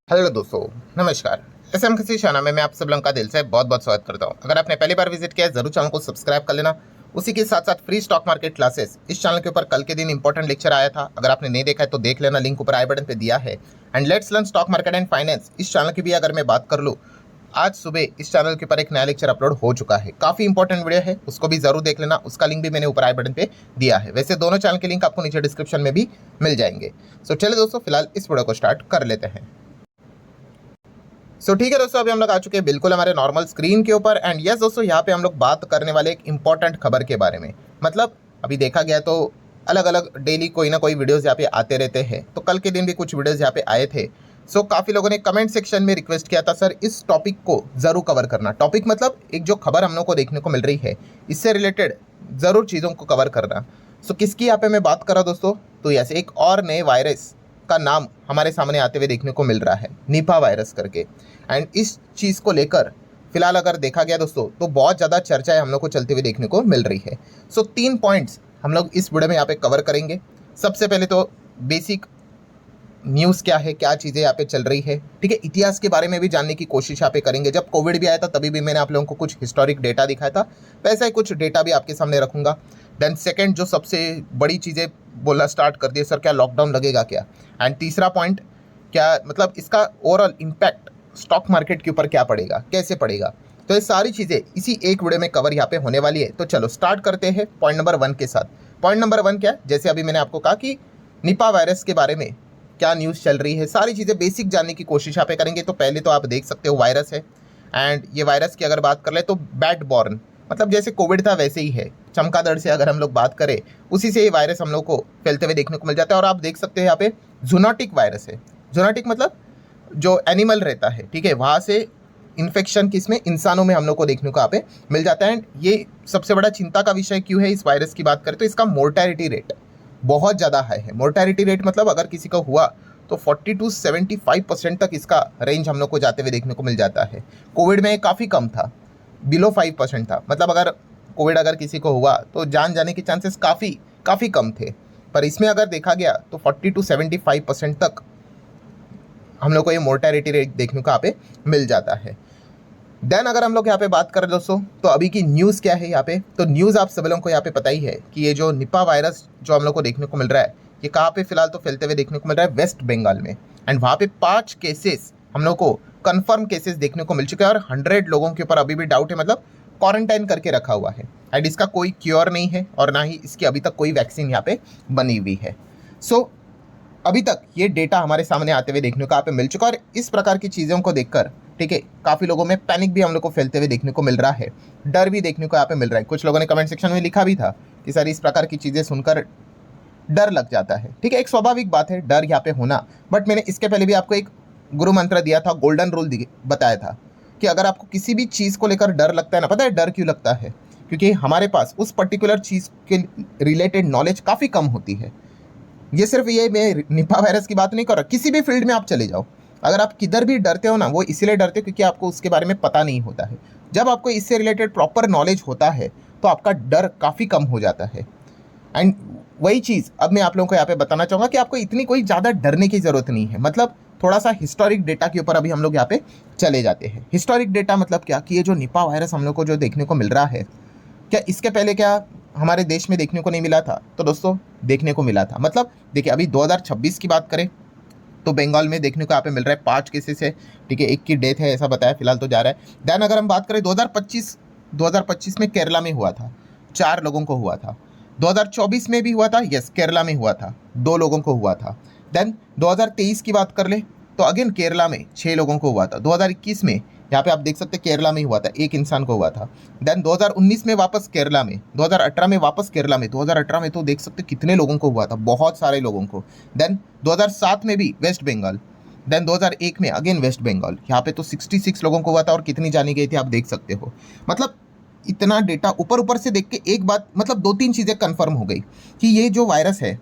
Hello दोस्तों, नमस्कार। SM किसी चैनल में मैं आप सब लोगों का दिल से बहुत बहुत स्वागत करता हूं। अगर आपने पहली बार विजिट किया है जरूर चैनल को सब्सक्राइब कर लेना। उसी के साथ साथ फ्री स्टॉक मार्केट क्लासेस इस चैनल के ऊपर कल के दिन इंपॉर्टेंट लेक्चर आया था। अगर आपने नहीं देखा है तो देख लेना, लिंक ऊपर आई बटन पे दिया है। And let's learn stock market and finance इस चैनल की भी अगर मैं बात कर लूँ, आज सुबह इस चैनल के ऊपर एक नया लेक्चर अपलोड हो चुका है। काफी इंपॉर्टेंट वीडियो है, उसको भी जरूर देख लेना। उसका लिंक भी मैंने ऊपर आई बटन पे दिया है। वैसे दोनों चैनल के लिंक आपको नीचे डिस्क्रिप्शन में भी मिल जाएंगे। सो चलिए दोस्तों, फिलहाल इस वीडियो को स्टार्ट कर लेते हैं। ठीक है दोस्तों, अभी हम लोग आ चुके हैं बिल्कुल हमारे नॉर्मल स्क्रीन के ऊपर। एंड यस दोस्तों, यहाँ पे हम लोग बात करने वाले एक इंपॉर्टेंट खबर के बारे में। मतलब अभी देखा गया तो अलग अलग डेली कोई ना कोई वीडियोस यहाँ पे आते रहते हैं। तो कल के दिन भी कुछ वीडियोस यहाँ पे आए थे। काफ़ी लोगों ने कमेंट सेक्शन में रिक्वेस्ट किया था, सर इस टॉपिक को ज़रूर कवर करना। टॉपिक मतलब एक जो खबर हम लोग को देखने को मिल रही है, इससे रिलेटेड ज़रूर चीज़ों को कवर करना। किसकी यहाँ पे मैं बात कर रहा हूँ दोस्तों, तो यस, एक और नए वायरस का नाम हमारे सामने आते हुए देखने को मिल रहा है, निपा वायरस करके। एंड इस चीज़ को लेकर फिलहाल अगर देखा गया दोस्तों तो बहुत ज़्यादा चर्चाएं हम लोग को चलते हुए देखने को मिल रही है। 3 पॉइंट्स हम लोग इस वीडियो में यहाँ पे कवर करेंगे। सबसे पहले तो बेसिक न्यूज़ क्या है, क्या चीज़ें यहाँ पे चल रही है, ठीक है। इतिहास के बारे में भी जानने की कोशिश यहाँ पे करेंगे। जब कोविड भी आया था तभी भी मैंने आप लोगों को कुछ हिस्टोरिक डेटा दिखाया था, वैसा ही कुछ डेटा भी आपके सामने रखूंगा। देन सेकंड, जो सबसे बड़ी चीज़ें बोलना स्टार्ट कर दिए, सर क्या लॉकडाउन लगेगा क्या। एंड तीसरा पॉइंट, क्या मतलब इसका ओवरऑल इम्पैक्ट स्टॉक मार्केट के ऊपर क्या पड़ेगा, कैसे पड़ेगा। तो ये सारी चीज़ें इसी एक वीडियो में कवर यहाँ पे होने वाली है। तो चलो स्टार्ट करते हैं पॉइंट नंबर 1 के साथ। पॉइंट नंबर 1 क्या, जैसे अभी मैंने आपको कहा कि निपा वायरस के बारे में क्या न्यूज़ चल रही है, सारी चीज़ें बेसिक जानने की कोशिश यहाँ पे करेंगे। तो पहले तो आप देख सकते हो वायरस है। एंड ये वायरस की अगर बात कर ले तो बैट बॉर्न, मतलब जैसे कोविड था वैसे ही है। चमगादड़ से अगर हम लोग बात करें, उसी से ये वायरस हम लोग को फैलते हुए देखने को मिल जाता है। और आप देख सकते हैं यहाँ पे जूनोटिक वायरस है। जूनोटिक मतलब जो एनिमल रहता है, ठीक है, वहाँ से इन्फेक्शन किसमें, इंसानों में हम लोग को देखने को यहाँ पे मिल जाता है। एंड ये सबसे बड़ा चिंता का विषय क्यों है, इस वायरस की बात करें तो इसका मोर्टेलिटी रेट बहुत ज़्यादा हाई है। मोर्टेलिटी रेट मतलब अगर किसी को हुआ तो 40 to 75% तक इसका रेंज हम लोग को जाते हुए देखने को मिल जाता है। कोविड में काफ़ी कम था, बिलो 5% था। मतलब अगर कोविड अगर किसी को हुआ तो जान जाने के चांसेस काफ़ी कम थे। पर इसमें अगर देखा गया तो 40 to 75% तक हम लोग को ये मोर्टेलिटी रेट देखने को यहाँ पे मिल जाता है। देन अगर हम लोग यहाँ पे बात करें दोस्तों, तो अभी की न्यूज़ क्या है यहाँ पे, तो न्यूज़ आप सब लोगों को यहाँ पे पता ही है कि ये जो निपा वायरस जो हम लोग को देखने को मिल रहा है, ये कहाँ पे फिलहाल तो फैलते हुए देखने को मिल रहा है, वेस्ट बंगाल में। एंड वहाँ पे 5 केसेस हम लोग को कन्फर्म केसेस देखने को मिल चुके हैं। और 100 लोगों के ऊपर अभी भी डाउट है, मतलब क्वारंटाइन करके रखा हुआ है। एंड इसका कोई क्योर नहीं है और ना ही इसकी अभी तक कोई वैक्सीन यहाँ पे बनी हुई है। अभी तक ये डेटा हमारे सामने आते हुए देखने को यहाँ पे मिल चुका है। और इस प्रकार की चीज़ों को देखकर, ठीक है, काफ़ी लोगों में पैनिक भी हम लोग को फैलते हुए देखने को मिल रहा है, डर भी देखने को यहाँ पे मिल रहा है। कुछ लोगों ने कमेंट सेक्शन में लिखा भी था कि सर इस प्रकार की चीज़ें सुनकर डर लग जाता है। ठीक है, एक स्वाभाविक बात है डर यहाँ पे होना। बट मैंने इसके पहले भी आपको एक गुरु मंत्र दिया था, गोल्डन रूल बताया था कि अगर आपको किसी भी चीज़ को लेकर डर लगता है ना, पता है डर क्यों लगता है, क्योंकि हमारे पास उस पर्टिकुलर चीज़ के रिलेटेड नॉलेज काफ़ी कम होती है। ये सिर्फ ये मैं निपा वायरस की बात नहीं कर रहा, किसी भी फील्ड में आप चले जाओ, अगर आप किधर भी डरते हो ना, वो इसलिए डरते हो क्योंकि आपको उसके बारे में पता नहीं होता है। जब आपको इससे रिलेटेड प्रॉपर नॉलेज होता है तो आपका डर काफ़ी कम हो जाता है। एंड वही चीज़ अब मैं आप लोगों को यहाँ पे बताना चाहूँगा कि आपको इतनी कोई ज़्यादा डरने की ज़रूरत नहीं है। मतलब थोड़ा सा हिस्टोरिक डेटा के ऊपर अभी हम लोग यहाँ पे चले जाते हैं। हिस्टोरिक डेटा मतलब क्या कि ये जो निपा वायरस हम लोग को जो देखने को मिल रहा है, क्या इसके पहले क्या हमारे देश में देखने को नहीं मिला था, तो दोस्तों देखने को मिला था। मतलब देखिए अभी 2026 की बात करें तो बंगाल में देखने को यहाँ पे मिल रहा है 5 केसेस है, ठीक है, 1 की डेथ है ऐसा बताया फिलहाल तो जा रहा है। देन अगर हम बात करें 2025 में केरला में हुआ था, 4 लोगों को हुआ था। 2024 में भी हुआ था, यस केरला में हुआ था, 2 लोगों को हुआ था। देन 2023 की बात कर ले तो अगेन केरला में 6 लोगों को हुआ था। 2021 में यहाँ पे आप देख सकते हैं केरला में हुआ था, 1 इंसान को हुआ था। देन 2019 में वापस केरला में, 2018 में वापस केरला में, 2018 में तो देख सकते कितने लोगों को हुआ था, बहुत सारे लोगों को। देन 2007 में भी वेस्ट बंगाल। देन 2001 में अगेन वेस्ट बंगाल, यहाँ पे तो 66 लोगों को हुआ था और कितनी जानी गई थी आप देख सकते हो। मतलब इतना डेटा ऊपर ऊपर से देख के एक बात, मतलब 2-3 चीज़ें कन्फर्म हो गई कि ये जो वायरस है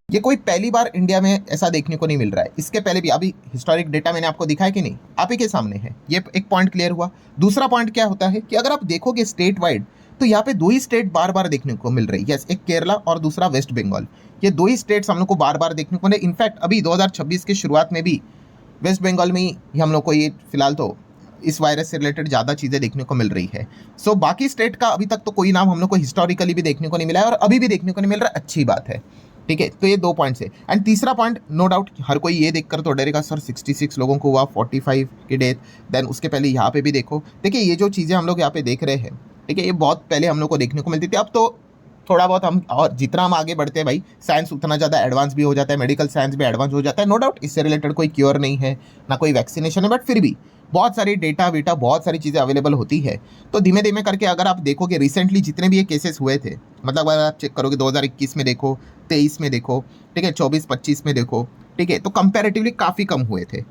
ये कोई पहली बार इंडिया में ऐसा देखने को नहीं मिल रहा है। इसके पहले भी अभी हिस्टोरिक डेटा मैंने आपको दिखाया कि नहीं, आप ही के सामने है। ये एक पॉइंट क्लियर हुआ। दूसरा पॉइंट क्या होता है कि अगर आप देखोगे स्टेट वाइड तो यहाँ पे 2 ही स्टेट बार बार देखने को मिल रही है। यस, एक केरला और दूसरा वेस्ट बंगाल। ये 2 ही स्टेट्स हम लोग को बार बार देखने को मिले। इनफैक्ट अभी 2026 की शुरुआत में भी वेस्ट बंगाल में ही हम लोग को ये फिलहाल तो इस वायरस से रिलेटेड ज़्यादा चीज़ें देखने को मिल रही है। सो बाकी स्टेट का अभी तक तो कोई नाम हम लोग को हिस्टोरिकली भी देखने को नहीं मिला है और अभी भी देखने को नहीं मिल रहा, अच्छी बात है। ठीक है, तो ये 2 पॉइंट्स है। एंड तीसरा पॉइंट, नो डाउट हर कोई ये देखकर तो डरेगा सर 66 लोगों को हुआ, 45 की डेथ, देन उसके पहले यहाँ पे भी देखो। देखिए ये जो चीज़ें हम लोग यहाँ पे देख रहे हैं, ठीक है, ये बहुत पहले हम लोग को देखने को मिलती थी। अब तो थोड़ा बहुत हम, और जितना हम आगे बढ़ते हैं भाई, साइंस उतना ज़्यादा एडवांस भी हो जाता है, मेडिकल साइंस भी एडवांस हो जाता है। नो डाउट इससे रिलेटेड कोई क्योर नहीं है, ना कोई वैक्सीनेशन है, बट फिर भी बहुत सारी डेटा वेटा, बहुत सारी चीज़ें अवेलेबल होती है। तो धीमे धीमे करके अगर आप देखोगे रिसेंटली जितने भी ये केसेस हुए थे, मतलब अगर आप चेक करोगे 2021 में देखो, 23 में देखो, ठीक है, 24-25 में देखो, ठीक है, तो कंपैरेटिवली काफ़ी कम हुए थे।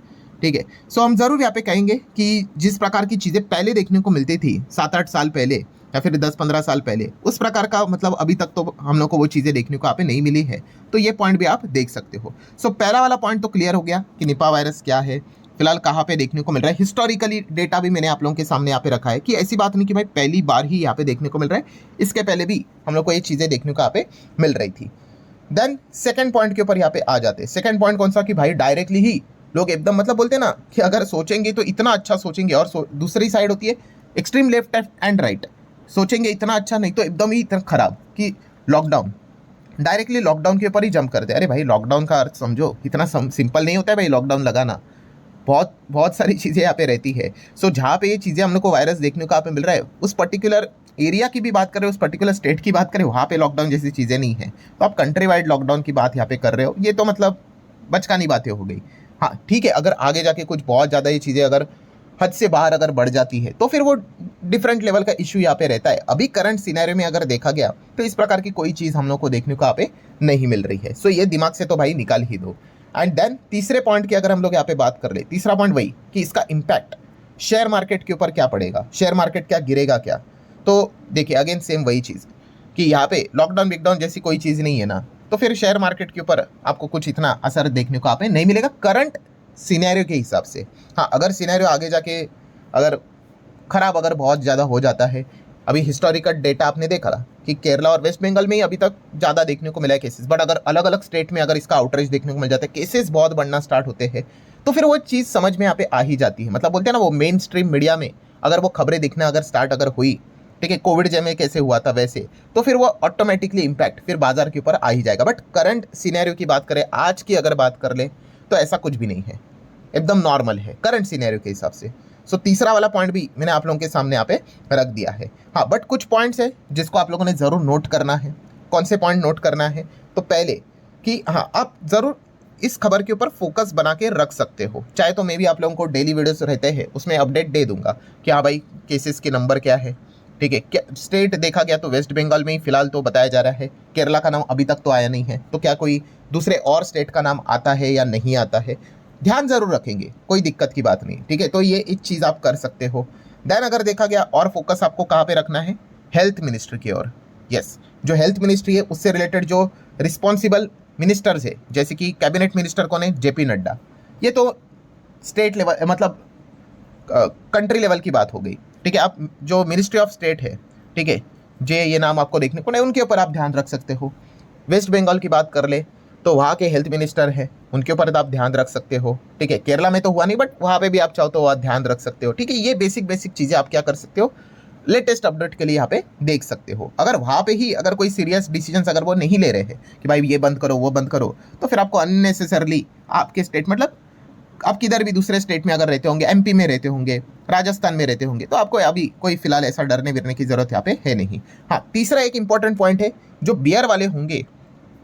ठीक है, सो हम ज़रूर यहाँ पे कहेंगे कि जिस प्रकार की चीज़ें पहले देखने को मिलती थी 7-8 साल पहले या फिर 10-15 साल पहले, उस प्रकार का मतलब अभी तक तो हम लोग को वो चीज़ें देखने को यहाँ पे नहीं मिली है। तो ये पॉइंट भी आप देख सकते हो। सो पहला वाला पॉइंट तो क्लियर हो गया कि निपा वायरस क्या है, फिलहाल कहाँ पे देखने को मिल रहा है। हिस्टोरिकली डेटा भी मैंने आप लोगों के सामने यहाँ पे रखा है कि ऐसी बात नहीं कि भाई पहली बार ही यहाँ पे देखने को मिल रहा है, इसके पहले भी हम लोग को ये चीज़ें देखने को यहाँ पे मिल रही थी। देन सेकंड पॉइंट के ऊपर यहाँ पे आ जाते हैं। सेकंड पॉइंट कौन सा, कि भाई डायरेक्टली ही लोग एकदम मतलब बोलते हैं ना कि अगर सोचेंगे तो इतना अच्छा सोचेंगे, और दूसरी साइड होती है एक्सट्रीम लेफ्ट एंड राइट, सोचेंगे इतना अच्छा नहीं तो एकदम ही इतना खराब कि लॉकडाउन, डायरेक्टली लॉकडाउन के ऊपर ही जंप कर दे। अरे भाई लॉकडाउन का अर्थ समझो, इतना सिंपल नहीं होता है भाई लॉकडाउन लगाना, बहुत बहुत सारी चीज़ें यहाँ पे रहती है। सो जहाँ पे ये चीज़ें हम लोग को वायरस देखने को यहाँ पे मिल रहा है, उस पर्टिकुलर एरिया की भी बात करें, उस पर्टिकुलर स्टेट की बात करें, वहाँ पे लॉकडाउन जैसी चीज़ें नहीं है। तो आप कंट्री वाइड लॉकडाउन की बात यहाँ पे कर रहे हो, ये तो मतलब बचकानी बातें हो गई। हाँ ठीक है, अगर आगे जाके कुछ बहुत ज़्यादा ये चीज़ें अगर हद से बाहर अगर बढ़ जाती है तो फिर वो डिफरेंट लेवल का इशू यहाँ पे रहता है। अभी करंट सिनेरियो में अगर देखा गया तो इस प्रकार की कोई चीज़ हम लोग को देखने को यहाँ पे नहीं मिल रही है। सो ये दिमाग से तो भाई निकाल ही दो। एंड देन तीसरे पॉइंट की अगर हम लोग यहाँ पे बात कर ले, तीसरा पॉइंट वही कि इसका इम्पैक्ट शेयर मार्केट के ऊपर क्या पड़ेगा, शेयर मार्केट क्या गिरेगा क्या। तो देखिए अगेन सेम वही चीज़ कि यहाँ पे लॉकडाउन बिकडाउन जैसी कोई चीज़ नहीं है ना, तो फिर शेयर मार्केट के ऊपर आपको कुछ इतना असर देखने को यहाँ पे नहीं मिलेगा करंट सिनेरियो के हिसाब से। हाँ अगर सिनेरियो आगे जाके अगर खराब अगर बहुत ज़्यादा हो जाता है, अभी हिस्टोरिकल डेटा आपने देखा कि केरला और वेस्ट बंगाल में ही अभी तक ज़्यादा देखने को मिला है केसेस, बट अगर अलग अलग स्टेट में अगर इसका आउटरीच देखने को मिल जाता है, केसेस बहुत बढ़ना स्टार्ट होते हैं, तो फिर वो चीज़ समझ में यहाँ पे आ ही जाती है। मतलब बोलते हैं ना वो मेन स्ट्रीम मीडिया में अगर वो खबरें दिखना अगर स्टार्ट अगर हुई, ठीक है, कोविड जब में कैसे हुआ था वैसे, तो फिर वो ऑटोमेटिकली इम्पैक्ट फिर बाजार के ऊपर आ ही जाएगा। बट करंट सिनेरियो की बात करें, आज की अगर बात कर ले, तो ऐसा कुछ भी नहीं है, एकदम नॉर्मल है करंट सिनेरियो के हिसाब से। सो तीसरा वाला पॉइंट भी मैंने आप लोगों के सामने यहाँ पे रख दिया है। हाँ बट कुछ पॉइंट्स है जिसको आप लोगों ने ज़रूर नोट करना है। कौन से पॉइंट नोट करना है, तो पहले कि हाँ आप ज़रूर इस खबर के ऊपर फोकस बना के रख सकते हो। चाहे तो मैं भी आप लोगों को डेली वीडियोस रहते हैं उसमें अपडेट दे दूंगा कि हाँ भाई केसेस के नंबर क्या है, ठीक है। क्या स्टेट देखा गया तो वेस्ट बंगाल में ही फिलहाल तो बताया जा रहा है, केरला का नाम अभी तक तो आया नहीं है, तो क्या कोई दूसरे और स्टेट का नाम आता है या नहीं आता है, ध्यान जरूर रखेंगे, कोई दिक्कत की बात नहीं, ठीक है। तो ये एक चीज़ आप कर सकते हो। देन अगर देखा गया और फोकस आपको कहाँ पे रखना है, हेल्थ मिनिस्ट्री की ओर। यस, जो हेल्थ मिनिस्ट्री है उससे रिलेटेड जो रिस्पॉन्सिबल मिनिस्टर्स है, जैसे कि कैबिनेट मिनिस्टर कौन है, जेपी नड्डा, ये तो स्टेट लेवल मतलब कंट्री लेवल की बात हो गई, ठीक है। आप जो मिनिस्ट्री ऑफ स्टेट है, ठीक है, ये नाम आपको देखने को नहीं, उनके ऊपर आप ध्यान रख सकते हो। वेस्ट बंगाल की बात कर ले तो वहाँ के हेल्थ मिनिस्टर है, उनके ऊपर आप ध्यान रख सकते हो, ठीक है। केरला में तो हुआ नहीं बट वहाँ पे भी आप चाहो तो आप ध्यान रख सकते हो, ठीक है। ये बेसिक चीज़ें आप क्या कर सकते हो, लेटेस्ट अपडेट के लिए यहाँ पे देख सकते हो। अगर वहाँ पे ही अगर कोई सीरियस डिसीजंस अगर वो नहीं ले रहे हैं कि भाई ये बंद करो वो बंद करो, तो फिर आपको अननेसेसरली आपके स्टेट मतलब आप किधर भी दूसरे स्टेट में अगर रहते होंगे, एमपी में रहते होंगे, राजस्थान में रहते होंगे, तो आपको अभी कोई फिलहाल ऐसा डरने विरने की जरूरत यहाँ पे है नहीं। हाँ तीसरा एक इंपॉर्टेंट पॉइंट है, जो बियर वाले होंगे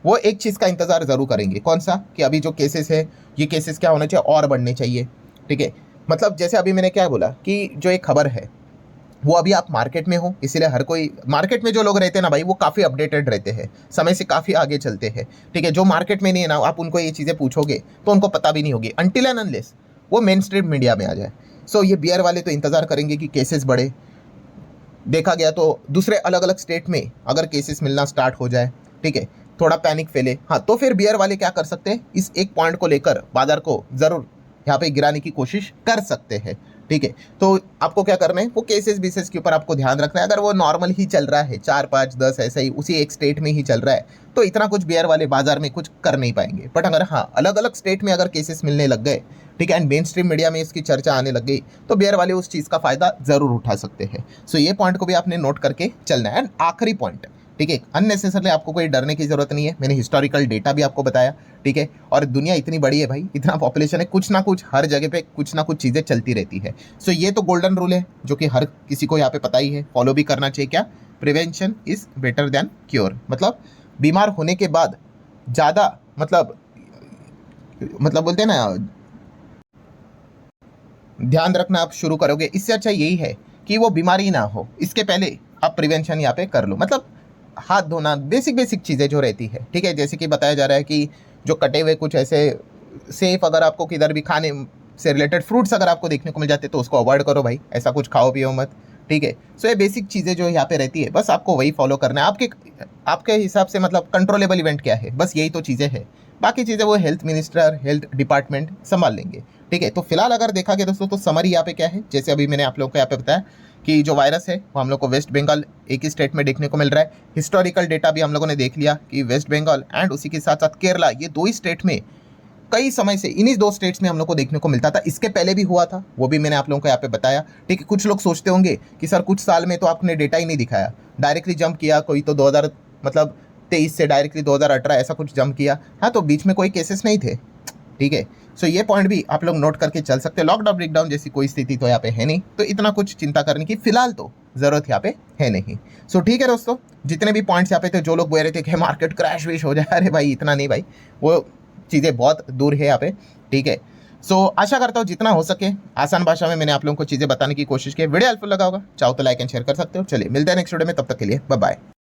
वो एक चीज़ का इंतजार जरूर करेंगे, कौन सा, कि अभी जो केसेस है ये केसेस क्या होने चाहिए, और बढ़ने चाहिए, ठीक है। मतलब जैसे अभी मैंने क्या बोला कि जो एक खबर है वो अभी आप मार्केट में हो, इसीलिए हर कोई मार्केट में जो लोग रहते हैं ना भाई वो काफ़ी अपडेटेड रहते हैं, समय से काफ़ी आगे चलते हैं, ठीक है। जो मार्केट में नहीं है ना, आप उनको ये चीज़ें पूछोगे तो उनको पता भी नहीं होगी अनटिल एंड अनलेस वो मेन स्ट्रीम मीडिया में आ जाए। सो ये बियर वाले तो इंतज़ार करेंगे कि केसेस बढ़े, देखा गया तो दूसरे अलग अलग स्टेट में अगर केसेस मिलना स्टार्ट हो जाए, ठीक है, थोड़ा पैनिक फैले, हाँ तो फिर बियर वाले क्या कर सकते हैं, इस एक पॉइंट को लेकर बाजार को ज़रूर यहाँ पे गिराने की कोशिश कर सकते हैं, ठीक है। तो आपको क्या करना है, वो केसेस बेसिस के ऊपर आपको ध्यान रखना है। अगर वो नॉर्मल ही चल रहा है 4, 5, 10 ऐसा ही उसी एक स्टेट में ही चल रहा है, तो इतना कुछ बियर वाले बाजार में कुछ कर नहीं पाएंगे। बट अगर हाँ अलग अलग स्टेट में अगर केसेस मिलने लग गए, ठीक है, एंड मेन स्ट्रीम मीडिया में इसकी चर्चा आने लग गई, तो बेयर वाले उस चीज़ का फ़ायदा ज़रूर उठा सकते हैं। सो ये पॉइंट को भी आपने नोट करके चलना है। एंड आखिरी पॉइंट, ठीक है, अननेसेसरली आपको कोई डरने की ज़रूरत नहीं है। मैंने हिस्टोरिकल डेटा भी आपको बताया, ठीक है, और दुनिया इतनी बड़ी है भाई, इतना पॉपुलेशन है, कुछ ना कुछ हर जगह पे कुछ ना कुछ चीज़ें चलती रहती है। सो ये तो गोल्डन रूल है जो कि हर किसी को यहाँ पे पता ही है, फॉलो भी करना चाहिए। क्या? Prevention is better than cure. मतलब बीमार होने के बाद ज़्यादा मतलब बोलते हैं ना, ध्यान रखना आप शुरू करोगे, इससे अच्छा यही है कि वो बीमारी ना हो, इसके पहले आप प्रिवेंशन यहाँ पे कर लो। मतलब हाथ धोना, बेसिक बेसिक चीज़ें जो रहती है, ठीक है, जैसे कि बताया जा रहा है कि जो कटे हुए कुछ ऐसे सेफ अगर आपको किधर भी खाने से रिलेटेड फ्रूट्स अगर आपको देखने को मिल जाते तो उसको अवॉइड करो भाई, ऐसा कुछ खाओ पियो मत, ठीक है। सो ये बेसिक चीज़ें जो यहाँ पे रहती है, बस आपको वही फॉलो करना है। आपके हिसाब से मतलब कंट्रोलेबल इवेंट क्या है, बस यही तो चीज़ें हैं। बाकी चीज़ें वो हेल्थ मिनिस्टर, हेल्थ डिपार्टमेंट संभाल लेंगे, ठीक है। तो फिलहाल अगर देखा गया दोस्तों, तो समरी यहाँ पे क्या है, जैसे अभी मैंने आप लोगों को यहाँ पे बताया कि जो वायरस है वो हम लोग को वेस्ट बंगाल एक ही स्टेट में देखने को मिल रहा है। हिस्टोरिकल डेटा भी हम लोगों ने देख लिया कि वेस्ट बंगाल एंड उसी के साथ साथ केरला, ये दो ही स्टेट में कई समय से, इन्हीं दो स्टेट्स में हम लोग को देखने को मिलता था। इसके पहले भी हुआ था, वो भी मैंने आप लोगों को यहाँ पे बताया, ठीक है। कुछ लोग सोचते होंगे कि सर कुछ साल में तो आपने डेटा ही नहीं दिखाया, डायरेक्टली जंप किया, कोई तो 2023 से डायरेक्टली 2018 ऐसा कुछ जंप किया। हाँ, तो बीच में कोई केसेस नहीं थे, ठीक है। सो ये पॉइंट भी आप लोग नोट करके चल सकते हैं। लॉकडाउन ब्रेकडाउन जैसी कोई स्थिति तो यहाँ पे है नहीं, तो इतना कुछ चिंता करने की फिलहाल तो ज़रूरत यहाँ पे है नहीं। सो ठीक है दोस्तों, जितने भी पॉइंट्स यहाँ पे थे, जो लोग बोल रहे थे कि मार्केट क्रैश विश हो जाए, अरे भाई इतना नहीं भाई, वो चीज़ें बहुत दूर है यहाँ पे, ठीक है। सो आशा करता हूँ जितना हो सके आसान भाषा में मैंने आप लोगों को चीज़ें बताने की कोशिश की। वीडियो हेल्पफुल लगा होगा, चाहो तो लाइक एंड शेयर कर सकते हो। चलिए मिलते हैं नेक्स्ट वीडियो में, तब तक के लिए बाय बाय।